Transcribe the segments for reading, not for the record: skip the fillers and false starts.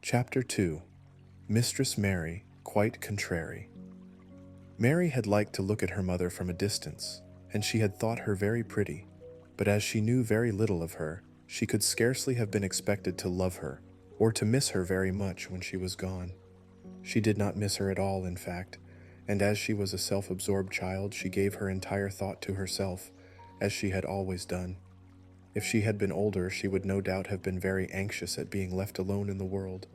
Chapter 2. Mistress Mary, Quite Contrary. Mary had liked to look at her mother from a distance, and she had thought her very pretty, but as she knew very little of her, she could scarcely have been expected to love her, or to miss her very much when she was gone. She did not miss her at all, in fact, and as she was a self-absorbed child, she gave her entire thought to herself, as she had always done. If she had been older, she would no doubt have been very anxious at being left alone in the world,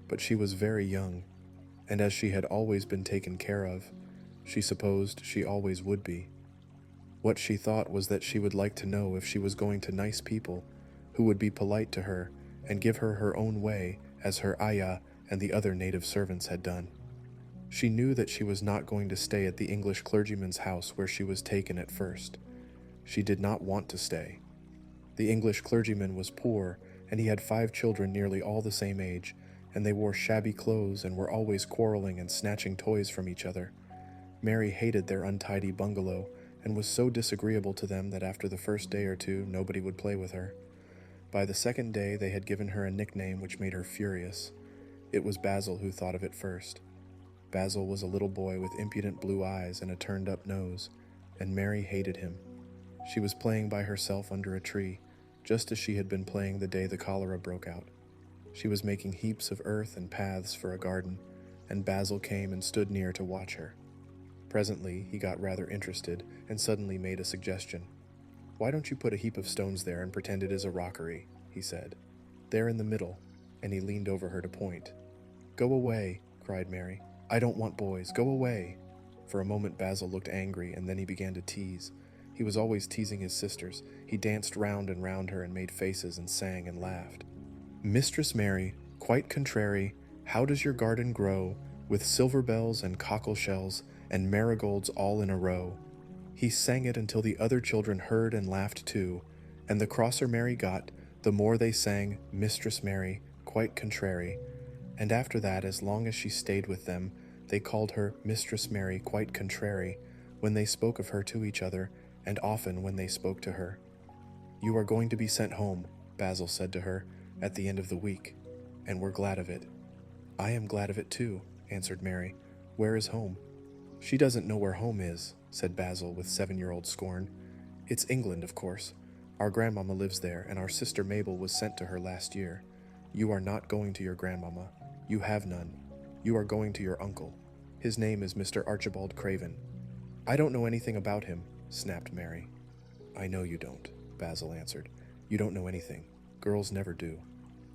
but she was very young, and as she had always been taken care of, she supposed she always would be. What she thought was that she would like to know if she was going to nice people who would be polite to her and give her her own way as her ayah and the other native servants had done. She knew that she was not going to stay at the English clergyman's house where she was taken at first. She did not want to stay. The English clergyman was poor, and he had 5 children nearly all the same age, and they wore shabby clothes and were always quarreling and snatching toys from each other. Mary hated their untidy bungalow and was so disagreeable to them that after the first day or two nobody would play with her. By the second day they had given her a nickname which made her furious. It was Basil who thought of it first. Basil was a little boy with impudent blue eyes and a turned-up nose, and Mary hated him. She was playing by herself under a tree, just as she had been playing the day the cholera broke out. She was making heaps of earth and paths for a garden, and Basil came and stood near to watch her. Presently, he got rather interested and suddenly made a suggestion. "Why don't you put a heap of stones there and pretend it is a rockery?" he said. "There in the middle," and he leaned over her to point. "Go away," cried Mary. "I don't want boys. Go away." For a moment Basil looked angry, and then he began to tease. He was always teasing his sisters. He danced round and round her and made faces and sang and laughed. "Mistress Mary, quite contrary, how does your garden grow, with silver bells and cockle shells and marigolds all in a row?" He sang it until the other children heard and laughed too, and the crosser Mary got, the more they sang Mistress Mary, quite contrary, and after that, as long as she stayed with them, they called her Mistress Mary, quite contrary, when they spoke of her to each other, and often when they spoke to her. "You are going to be sent home," Basil said to her, "at the end of the week, and we're glad of it." "I am glad of it too," answered Mary. "Where is home?" "She doesn't know where home is," said Basil with 7-year-old scorn. "It's England, of course. Our grandmamma lives there, and our sister Mabel was sent to her last year. You are not going to your grandmamma. You have none. You are going to your uncle. His name is Mr. Archibald Craven." "I don't know anything about him," snapped Mary. "I know you don't," Basil answered. "You don't know anything. Girls never do.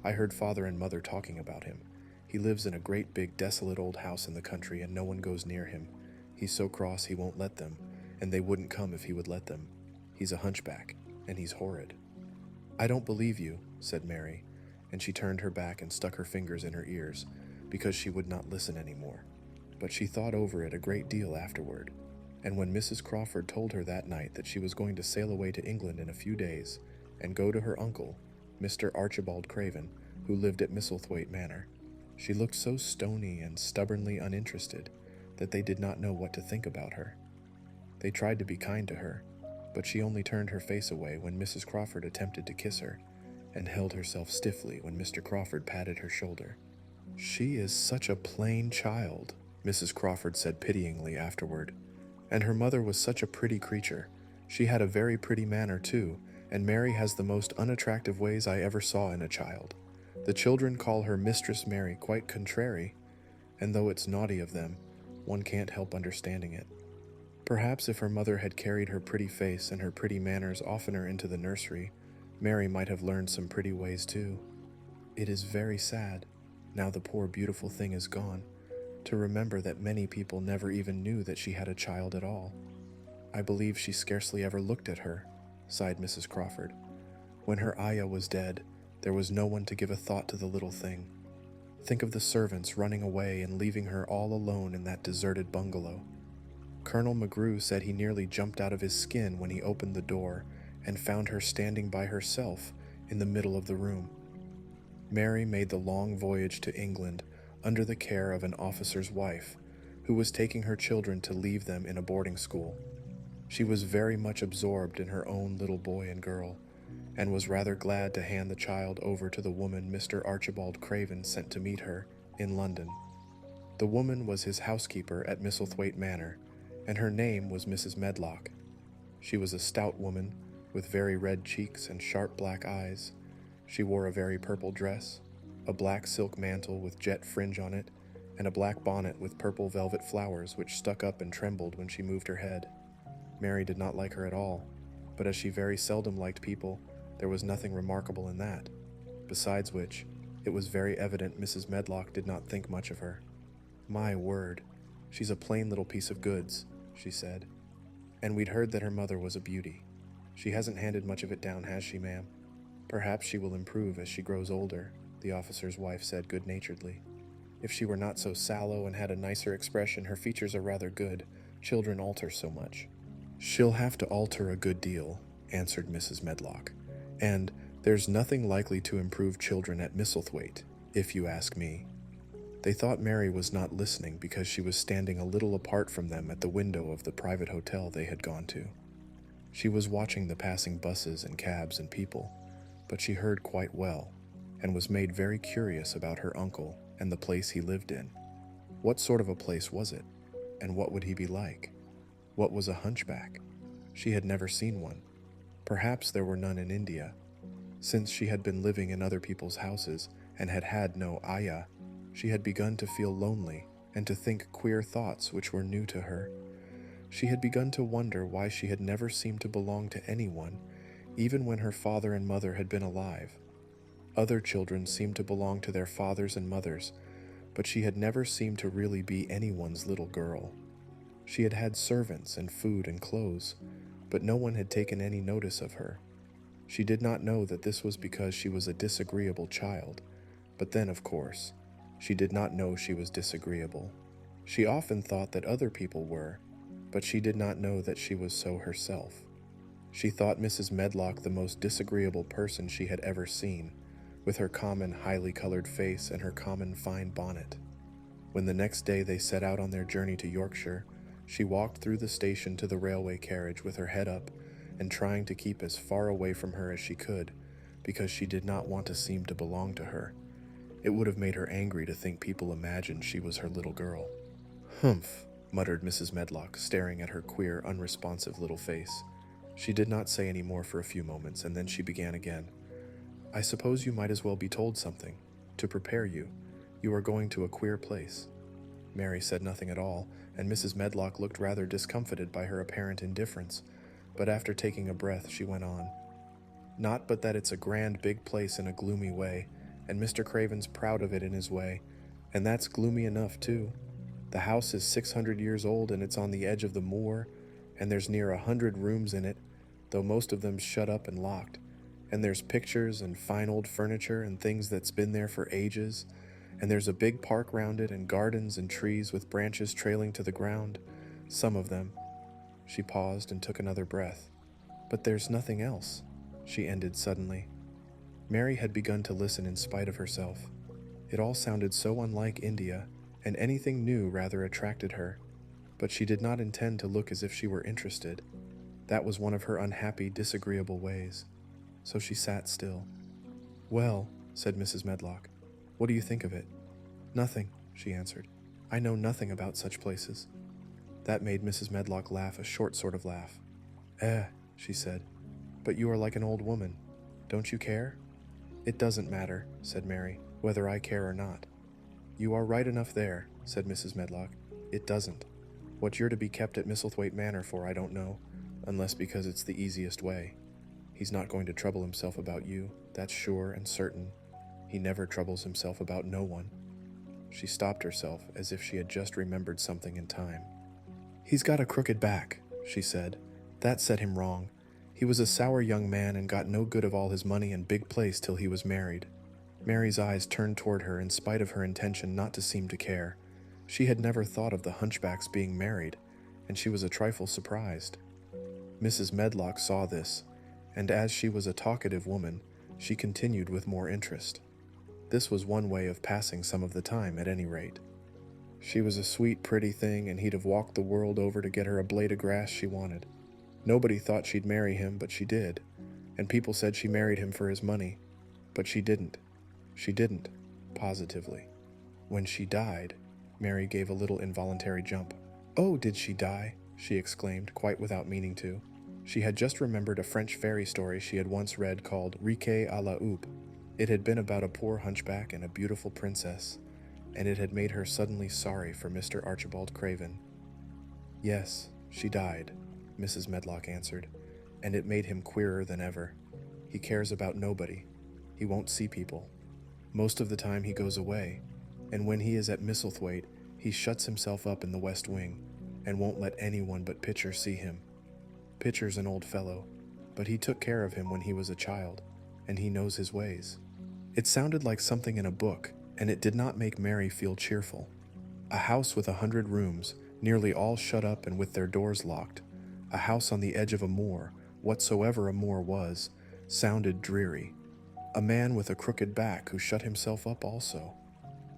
I heard Father and Mother talking about him. He lives in a great big desolate old house in the country, and no one goes near him. He's so cross he won't let them, and they wouldn't come if he would let them. He's a hunchback, and he's horrid." "I don't believe you," said Mary, and she turned her back and stuck her fingers in her ears, because she would not listen any more. But she thought over it a great deal afterward, and when Mrs. Crawford told her that night that she was going to sail away to England in a few days, and go to her uncle, Mr. Archibald Craven, who lived at Misselthwaite Manor, she looked so stony and stubbornly uninterested that they did not know what to think about her. They tried to be kind to her, but she only turned her face away when Mrs. Crawford attempted to kiss her, and held herself stiffly when Mr. Crawford patted her shoulder. "She is such a plain child," Mrs. Crawford said pityingly afterward. "And her mother was such a pretty creature. She had a very pretty manner too, and Mary has the most unattractive ways I ever saw in a child. The children call her Mistress Mary, quite contrary, and though it's naughty of them, one can't help understanding it. Perhaps if her mother had carried her pretty face and her pretty manners oftener into the nursery, Mary might have learned some pretty ways too. It is very sad, now the poor beautiful thing is gone, to remember that many people never even knew that she had a child at all. I believe she scarcely ever looked at her," sighed Mrs. Crawford. "When her ayah was dead, there was no one to give a thought to the little thing. Think of the servants running away and leaving her all alone in that deserted bungalow. Colonel McGrew said he nearly jumped out of his skin when he opened the door and found her standing by herself in the middle of the room." Mary made the long voyage to England under the care of an officer's wife, who was taking her children to leave them in a boarding school. She was very much absorbed in her own little boy and girl, and was rather glad to hand the child over to the woman Mr. Archibald Craven sent to meet her in London. The woman was his housekeeper at Misselthwaite Manor, and her name was Mrs. Medlock. She was a stout woman, with very red cheeks and sharp black eyes. She wore a very purple dress, a black silk mantle with jet fringe on it, and a black bonnet with purple velvet flowers which stuck up and trembled when she moved her head. Mary did not like her at all, but as she very seldom liked people, there was nothing remarkable in that. Besides which, it was very evident Mrs. Medlock did not think much of her. "My word, she's a plain little piece of goods," she said. "And we'd heard that her mother was a beauty. She hasn't handed much of it down, has she, ma'am?" "Perhaps she will improve as she grows older," the officer's wife said good-naturedly. "If she were not so sallow and had a nicer expression, her features are rather good. Children alter so much." "She'll have to alter a good deal," answered Mrs. Medlock. "And there's nothing likely to improve children at Misselthwaite, if you ask me." They thought Mary was not listening because she was standing a little apart from them at the window of the private hotel they had gone to. She was watching the passing buses and cabs and people, but she heard quite well, and was made very curious about her uncle and the place he lived in. What sort of a place was it, and what would he be like? What was a hunchback? She had never seen one. Perhaps there were none in India. Since she had been living in other people's houses and had had no ayah, she had begun to feel lonely and to think queer thoughts which were new to her. She had begun to wonder why she had never seemed to belong to anyone, even when her father and mother had been alive. Other children seemed to belong to their fathers and mothers, but she had never seemed to really be anyone's little girl. She had had servants and food and clothes, but no one had taken any notice of her. She did not know that this was because she was a disagreeable child, but then, of course, she did not know she was disagreeable. She often thought that other people were, but she did not know that she was so herself. She thought Mrs. Medlock the most disagreeable person she had ever seen, with her common highly colored face and her common fine bonnet. When the next day they set out on their journey to Yorkshire, she walked through the station to the railway carriage with her head up and trying to keep as far away from her as she could, because she did not want to seem to belong to her. It would have made her angry to think people imagined she was her little girl. "Humph," muttered Mrs. Medlock, staring at her queer, unresponsive little face. She did not say any more for a few moments, and then she began again. "I suppose you might as well be told something, to prepare you. You are going to a queer place." Mary said nothing at all, and Mrs. Medlock looked rather discomfited by her apparent indifference, but after taking a breath she went on. "Not but that it's a grand big place in a gloomy way, and Mr. Craven's proud of it in his way, and that's gloomy enough too. The house is 600 years old and it's on the edge of the moor, and there's near 100 rooms in it, though most of them's shut up and locked, and there's pictures and fine old furniture and things that's been there for ages, and there's a big park round it and gardens and trees with branches trailing to the ground, some of them." She paused and took another breath. "But there's nothing else," she ended suddenly. Mary had begun to listen in spite of herself. It all sounded so unlike India, and anything new rather attracted her, but she did not intend to look as if she were interested. That was one of her unhappy, disagreeable ways. So she sat still. "Well," said Mrs. Medlock, "what do you think of it?" "Nothing," she answered. "I know nothing about such places." That made Mrs. Medlock laugh, a short sort of laugh. She said, "but you are like an old woman. Don't you care?" "It doesn't matter," said Mary, "whether I care or not." "You are right enough there," said Mrs. Medlock. "It doesn't. What you're to be kept at Misselthwaite Manor for I don't know, unless because it's the easiest way. He's not going to trouble himself about you, that's sure and certain. He never troubles himself about no one." She stopped herself as if she had just remembered something in time. "He's got a crooked back," she said. "That set him wrong. He was a sour young man and got no good of all his money and big place till he was married." Mary's eyes turned toward her in spite of her intention not to seem to care. She had never thought of the hunchback's being married, and she was a trifle surprised. Mrs. Medlock saw this, and as she was a talkative woman, she continued with more interest. This was one way of passing some of the time, at any rate. She was a sweet, pretty thing, and he'd have walked the world over to get her a blade of grass she wanted. Nobody thought she'd marry him, but she did, and people said she married him for his money. But she didn't. She didn't, positively. When she died, Mary gave a little involuntary jump. "Oh, did she die?" she exclaimed, quite without meaning to. She had just remembered a French fairy story she had once read called Riquet à la Houppe. It had been about a poor hunchback and a beautiful princess, and it had made her suddenly sorry for Mr. Archibald Craven. "Yes, she died," Mrs. Medlock answered, "and it made him queerer than ever. He cares about nobody. He won't see people. Most of the time he goes away, and when he is at Misselthwaite, he shuts himself up in the West Wing and won't let anyone but Pitcher see him. Pitcher's an old fellow, but he took care of him when he was a child, and he knows his ways." It sounded like something in a book, and it did not make Mary feel cheerful. A house with 100 rooms, nearly all shut up and with their doors locked, a house on the edge of a moor, whatsoever a moor was, sounded dreary. A man with a crooked back who shut himself up also.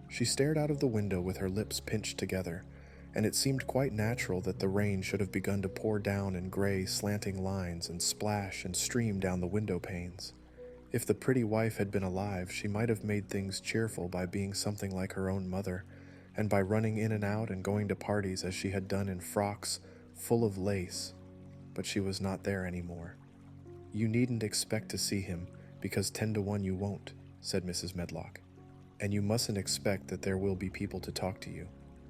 She stared out of the window with her lips pinched together, and it seemed quite natural that the rain should have begun to pour down in gray, slanting lines and splash and stream down the window panes. If the pretty wife had been alive, she might have made things cheerful by being something like her own mother, and by running in and out and going to parties as she had done in frocks full of lace. But she was not there anymore. "You needn't expect to see him, because 10 to 1 you won't," said Mrs. Medlock. "And you mustn't expect that there will be people to talk to you.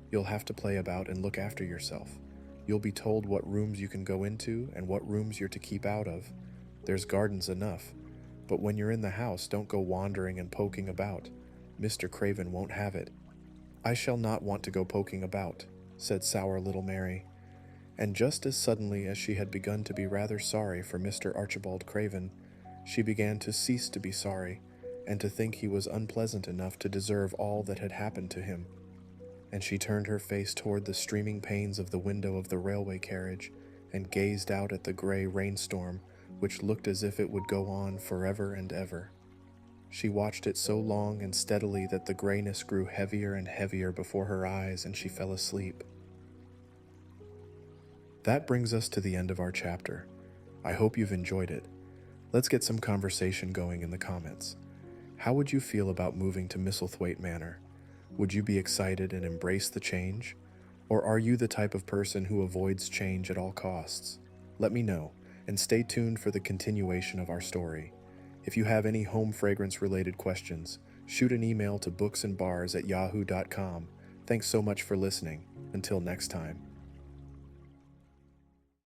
You'll have to play about and look after yourself. You'll be told what rooms you can go into and what rooms you're to keep out of. There's gardens enough, but when you're in the house, don't go wandering and poking about. Mr. Craven won't have it." "I shall not want to go poking about," said sour little Mary. And just as suddenly as she had begun to be rather sorry for Mr. Archibald Craven, she began to cease to be sorry, and to think he was unpleasant enough to deserve all that had happened to him. And she turned her face toward the streaming panes of the window of the railway carriage, and gazed out at the gray rainstorm, which looked as if it would go on forever and ever. She watched it so long and steadily that the grayness grew heavier and heavier before her eyes, and she fell asleep. That brings us to the end of our chapter. I hope you've enjoyed it. Let's get some conversation going in the comments. How would you feel about moving to Misselthwaite Manor? Would you be excited and embrace the change? Or are you the type of person who avoids change at all costs? Let me know, and stay tuned for the continuation of our story. If you have any home fragrance related questions, shoot an email to booksandbars@yahoo.com. Thanks so much for listening. Until next time.